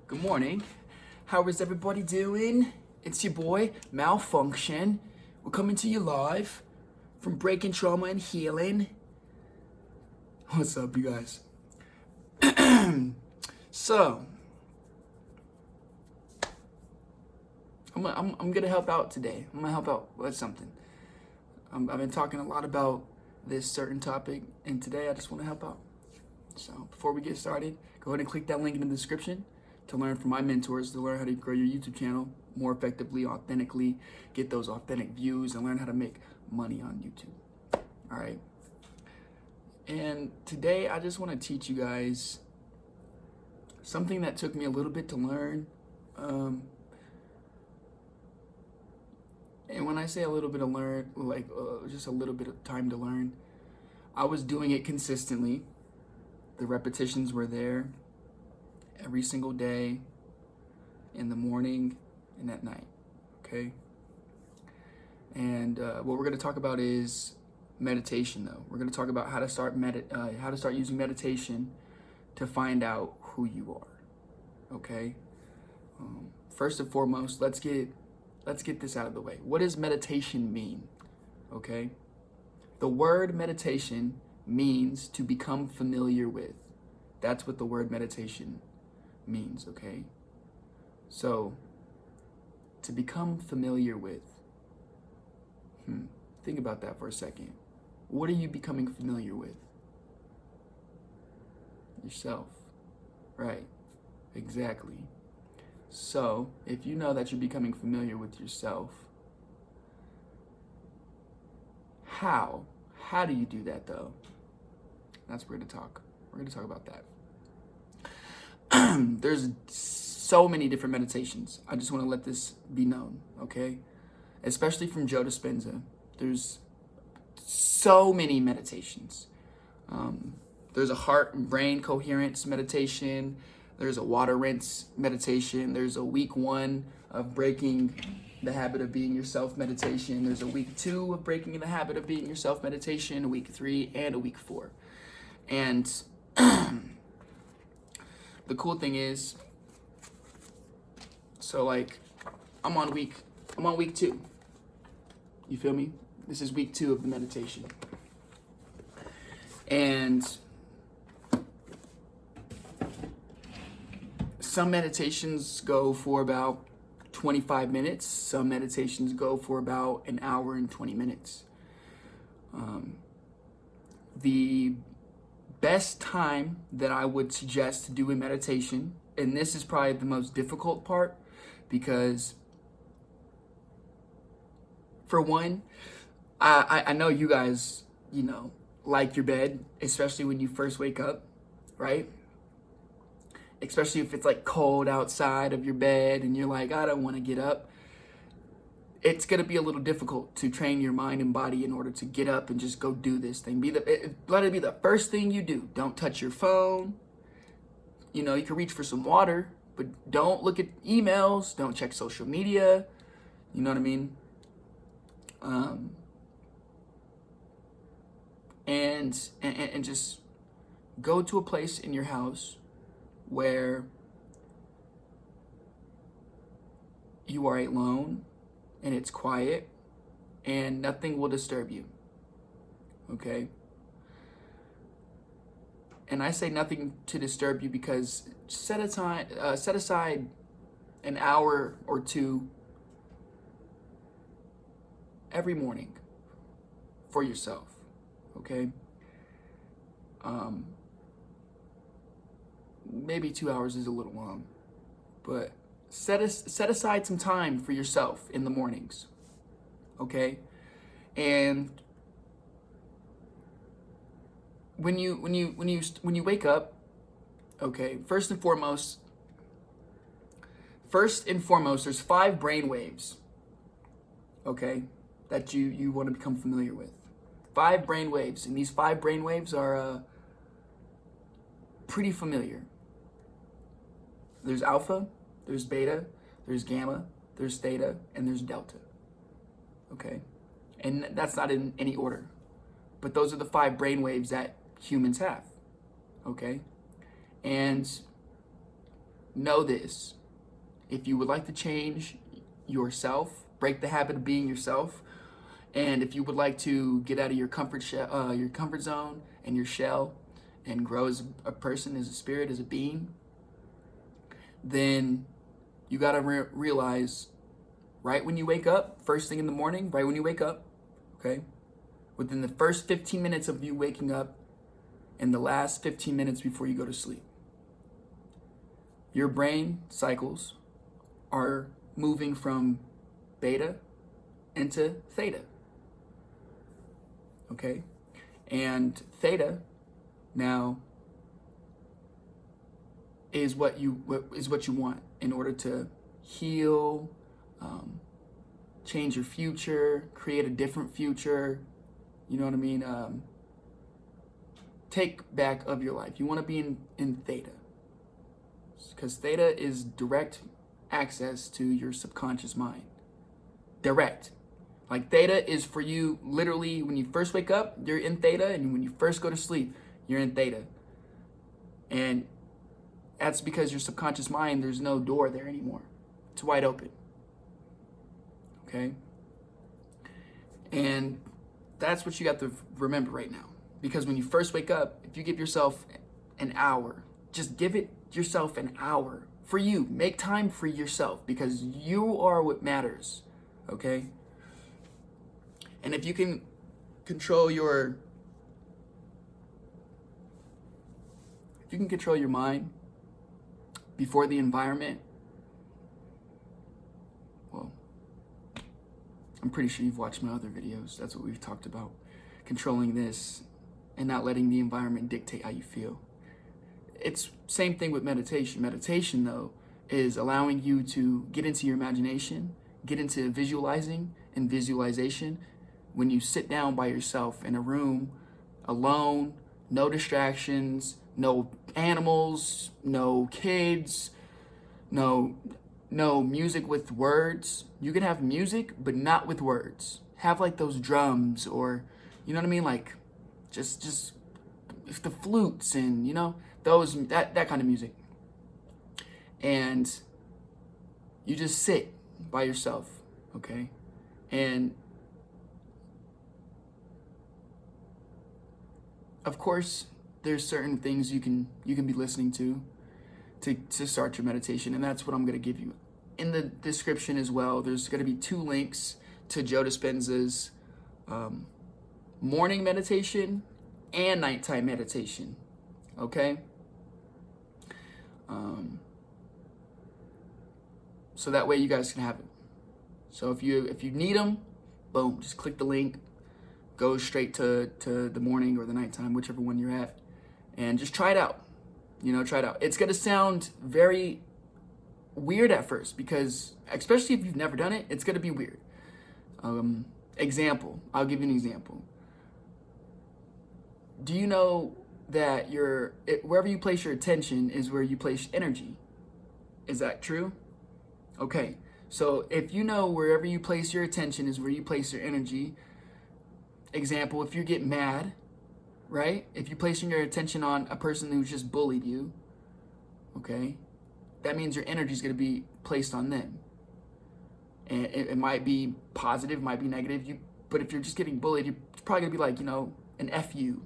Good morning. How is everybody doing? It's your boy, Malfunction. We're coming to you live from Breaking Trauma and Healing. What's up, you guys? So, I'm gonna help out today. I'm gonna help out with something. I've been talking a lot about this certain topic, and today I just want to help out. So, before we get started, go ahead and click that link in the description to learn from my mentors, to learn how to grow your YouTube channel more effectively, authentically, get those authentic views, and learn how to make money on YouTube. All right. And today I just want to teach you guys something that took me a little bit to learn. And when I say a little bit of learn, like just a little bit of time to learn, I was doing it consistently. The repetitions were there every single day, in the morning and at night, okay? And what we're going to talk about is meditation, though. We're going to talk about how to start using meditation to find out who you are, okay? First and foremost, let's get this out of the way. What does meditation mean? Okay? The word meditation means to become familiar with. That's what the word meditation means, okay? So, to become familiar with. Think about that for a second. What are you becoming familiar with? Yourself. Right. Exactly. So, if you know that you're becoming familiar with yourself, how do you do that, though? That's what we're going to talk. We're going to talk about that. There's so many different meditations. I just want to let this be known, okay? Especially from Joe Dispenza. There's so many meditations. There's a heart and brain coherence meditation. There's a water rinse meditation. There's a week 1 of breaking the habit of being yourself meditation. There's a week 2 of breaking the habit of being yourself meditation, a week 3, and a week 4. And the cool thing is, so like, I'm on week 2. You feel me? This is week 2 of the meditation. And some meditations go for about 25 minutes. Some meditations go for about an hour and 20 minutes. The best time that I would suggest to do a meditation, and this is probably the most difficult part, because for one, I know you guys, like your bed, especially when you first wake up, right? Especially if it's like cold outside of your bed and you're like, I don't want to get up. It's going to be a little difficult to train your mind and body in order to get up and just go do this thing. Let it be the first thing you do. Don't touch your phone. You can reach for some water, but don't look at emails. Don't check social media. You know what I mean? And just go to a place in your house where you are alone and it's quiet and nothing will disturb you, okay? And I say nothing to disturb you because set aside an hour or 2 every morning for yourself, okay? Maybe 2 hours is a little long, but set aside some time for yourself in the mornings, okay? And when you wake up, okay, first and foremost, there's 5 brain waves, okay, that you want to become familiar with. 5 brain waves, and these 5 brain waves are pretty familiar. There's alpha, there's beta, there's gamma, there's theta, and there's delta. Okay? And that's not in any order. But those are the 5 brain waves that humans have. Okay? And know this. If you would like to change yourself, break the habit of being yourself, and if you would like to get out of your comfort zone and your shell and grow as a person, as a spirit, as a being, then you got to realize right when you wake up, first thing in the morning, right when you wake up, okay, within the first 15 minutes of you waking up and the last 15 minutes before you go to sleep, your brain cycles are moving from beta into theta. Okay? And theta now is what you want in order to heal, change your future, create a different future. You know what I mean? Take back of your life. You want to be in theta. Because theta is direct access to your subconscious mind. Direct. Like theta is for you literally when you first wake up, you're in theta, and when you first go to sleep, you're in theta. And that's because your subconscious mind, there's no door there anymore. It's wide open. Okay? And that's what you got to remember right now. Because when you first wake up, if you give yourself an hour, just give it yourself an hour for you. Make time for yourself because you are what matters. Okay? And if you can control your mind before the environment, well, I'm pretty sure you've watched my other videos. That's what we've talked about. Controlling this and not letting the environment dictate how you feel. It's same thing with meditation. Meditation, though, is allowing you to get into your imagination, get into visualizing and visualization. When you sit down by yourself in a room, alone, no distractions, no animals, no kids, no music with words. You can have music, but not with words. Have like those drums or, you know what I mean? Like just the flutes and, you know, that kind of music. And you just sit by yourself, okay? And of course, there's certain things you can be listening to start your meditation, and that's what I'm going to give you. In the description as well, there's going to be 2 links to Joe Dispenza's morning meditation and nighttime meditation, okay? So that way you guys can have it. So if you need them, boom, just click the link, go straight to the morning or the nighttime, whichever one you're at, and just try it out. You know, try it out. It's gonna sound very weird at first because, especially if you've never done it, it's gonna be weird. Example, I'll give you an example. Do you know that wherever you place your attention is where you place energy? Is that true? Okay, so if you know wherever you place your attention is where you place your energy, example, if you get mad, right? If you're placing your attention on a person who's just bullied you, okay, that means your energy is going to be placed on them. And it might be positive, might be negative. But if you're just getting bullied, you're probably going to be like, you know, an F you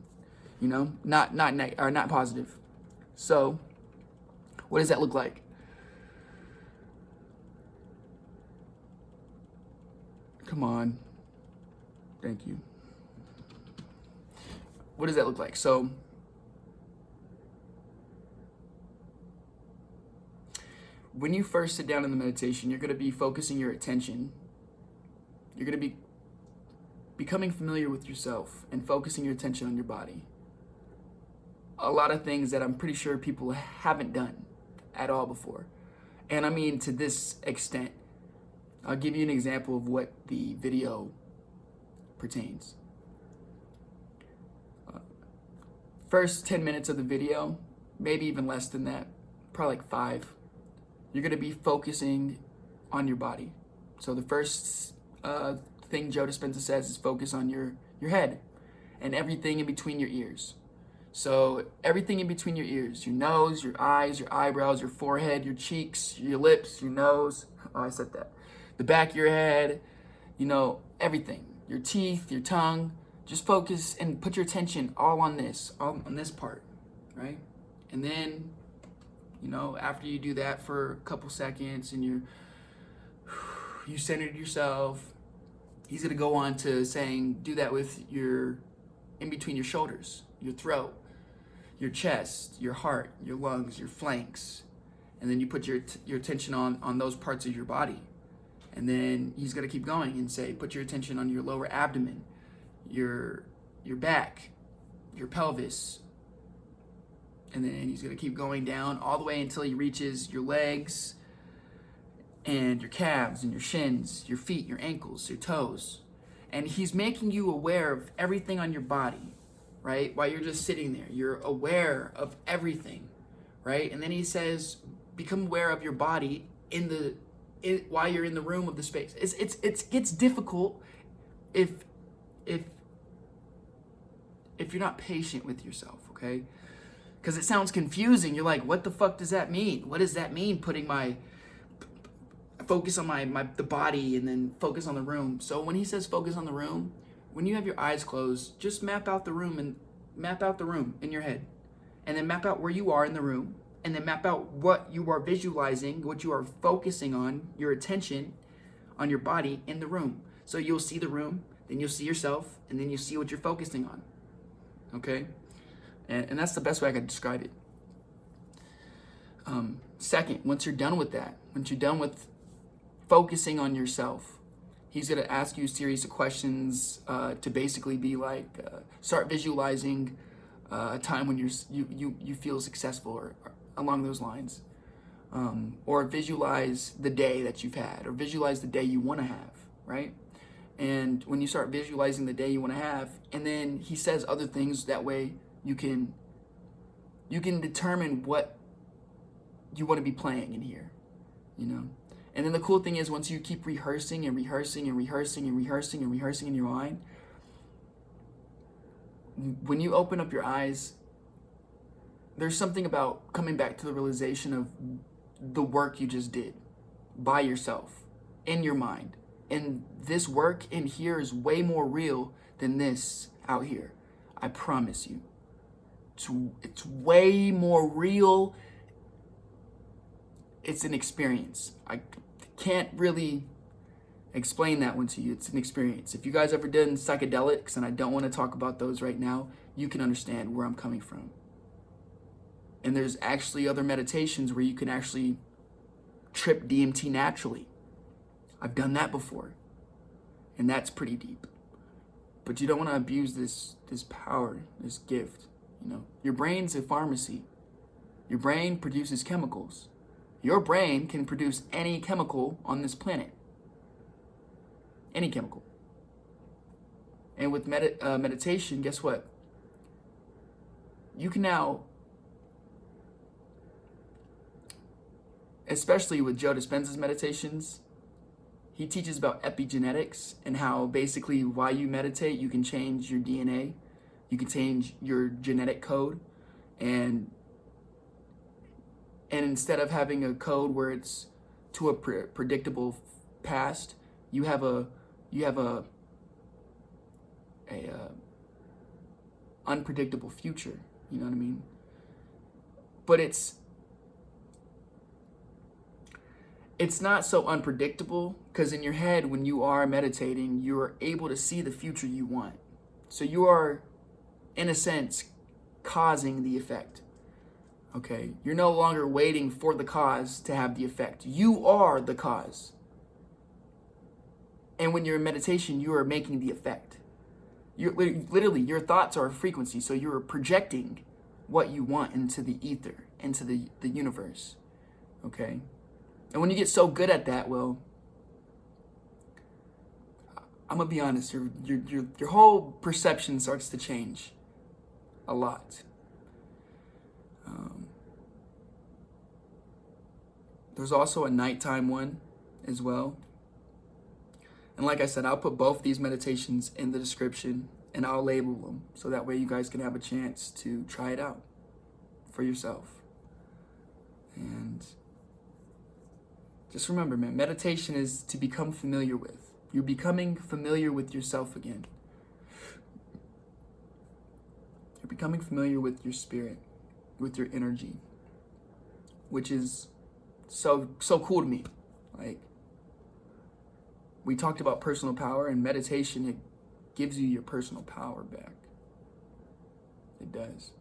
know, not positive. So, what does that look like? Come on. Thank you. What does that look like? So, when you first sit down in the meditation, you're going to be focusing your attention. You're going to be becoming familiar with yourself and focusing your attention on your body. A lot of things that I'm pretty sure people haven't done at all before. And I mean to this extent. I'll give you an example of what the video pertains. First 10 minutes of the video, maybe even less than that, probably like 5, you're going to be focusing on your body. So the first thing Joe Dispenza says is focus on your head and everything in between your ears. So everything in between your ears, your nose, your eyes, your eyebrows, your forehead, your cheeks, your lips, your nose. Oh, I said that. The back of your head, everything. Your teeth, your tongue. Just focus and put your attention all on this part, right? And then, after you do that for a couple seconds and you centered yourself, he's gonna go on to saying, do that with your, in between your shoulders, your throat, your chest, your heart, your lungs, your flanks. And then you put your attention on those parts of your body. And then he's gonna keep going and say, put your attention on your lower abdomen, your back, your pelvis. And then he's gonna keep going down all the way until he reaches your legs and your calves and your shins, your feet, your ankles, your toes. And he's making you aware of everything on your body, right? While you're just sitting there, you're aware of everything, right? And then he says, become aware of your body while you're in the room of the space. It gets difficult if you're not patient with yourself, okay? Because it sounds confusing. You're like, what the fuck does that mean? What does that mean, putting my focus on the body and then focus on the room? So when he says focus on the room, when you have your eyes closed, just map out the room in your head. And then map out where you are in the room. And then map out what you are visualizing, what you are focusing on, your attention on your body in the room. So you'll see the room, then you'll see yourself, and then you see what you're focusing on. Okay? And that's the best way I could describe it. Second, once you're done with that, once you're done with focusing on yourself, he's going to ask you a series of questions to basically be like, start visualizing a time when you feel successful or along those lines. Or visualize the day that you've had, or visualize the day you want to have, right? And when you start visualizing the day you want to have, and then he says other things, that way you can determine what you want to be playing in here, And then the cool thing is, once you keep rehearsing and rehearsing and rehearsing and rehearsing and rehearsing in your mind, when you open up your eyes, there's something about coming back to the realization of the work you just did by yourself in your mind. And this work in here is way more real than this out here. I promise you. It's way more real. It's an experience. I can't really explain that one to you. It's an experience. If you guys ever done psychedelics, and I don't want to talk about those right now, you can understand where I'm coming from. And there's actually other meditations where you can actually trip DMT naturally. I've done that before. And that's pretty deep. But you don't want to abuse this power, this gift. Your brain's a pharmacy. Your brain produces chemicals. Your brain can produce any chemical on this planet. Any chemical. And with meditation, guess what? You can now, especially with Joe Dispenza's meditations, he teaches about epigenetics and how basically while you meditate, you can change your DNA. You can change your genetic code. And instead of having a code where it's to a predictable past, you have a unpredictable future. You know what I mean? But it's not so unpredictable, because in your head, when you are meditating, you are able to see the future you want. So you are, in a sense, causing the effect. Okay? You're no longer waiting for the cause to have the effect. You are the cause. And when you're in meditation, you are making the effect. You're literally, your thoughts are a frequency, so you're projecting what you want into the ether, into the universe. Okay? And when you get so good at that, well, I'm gonna be honest, your whole perception starts to change a lot. There's also a nighttime one as well. And like I said, I'll put both these meditations in the description. and I'll label them so that way you guys can have a chance to try it out for yourself. And just remember, man, meditation is to become familiar with. You're becoming familiar with yourself again. You're becoming familiar with your spirit, with your energy, which is so cool to me. Like, we talked about personal power, and meditation, it gives you your personal power back. It does.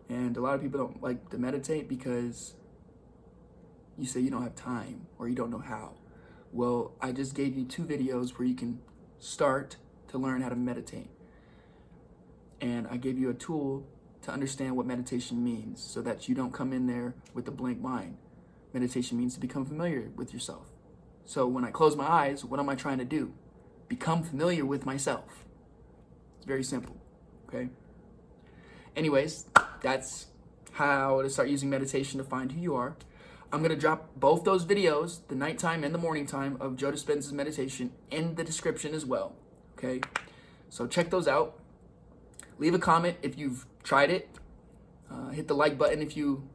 And a lot of people don't like to meditate because you say you don't have time or you don't know how. Well, I just gave you 2 videos where you can start to learn how to meditate. And I gave you a tool to understand what meditation means so that you don't come in there with a blank mind. Meditation means to become familiar with yourself. So when I close my eyes, what am I trying to do? Become familiar with myself. It's very simple, okay? Anyways, that's how to start using meditation to find who you are. I'm going to drop both those videos, the nighttime and the morning time of Joe Dispenza's meditation, in the description as well, okay? So check those out. Leave a comment if you've tried it. Hit the like button if you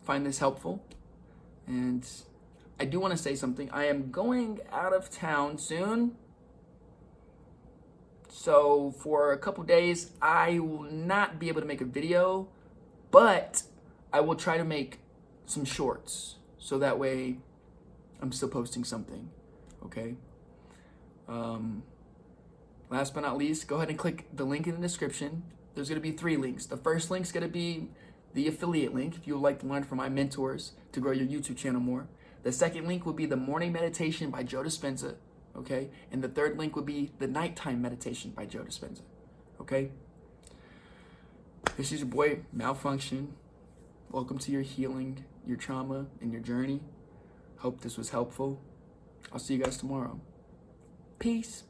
find this helpful. And I do want to say something. I am going out of town soon. So for a couple days, I will not be able to make a video, but I will try to make some shorts so that way I'm still posting something, okay? Last but not least, go ahead and click the link in the description. There's going to be 3 links. The first link's going to be the affiliate link if you would like to learn from my mentors to grow your YouTube channel more. The second link will be the morning meditation by Joe Dispenza, okay? And the third link would be the nighttime meditation by Joe Dispenza, okay? This is your boy, Malfunction. Welcome to your healing, your trauma, and your journey. Hope this was helpful. I'll see you guys tomorrow. Peace.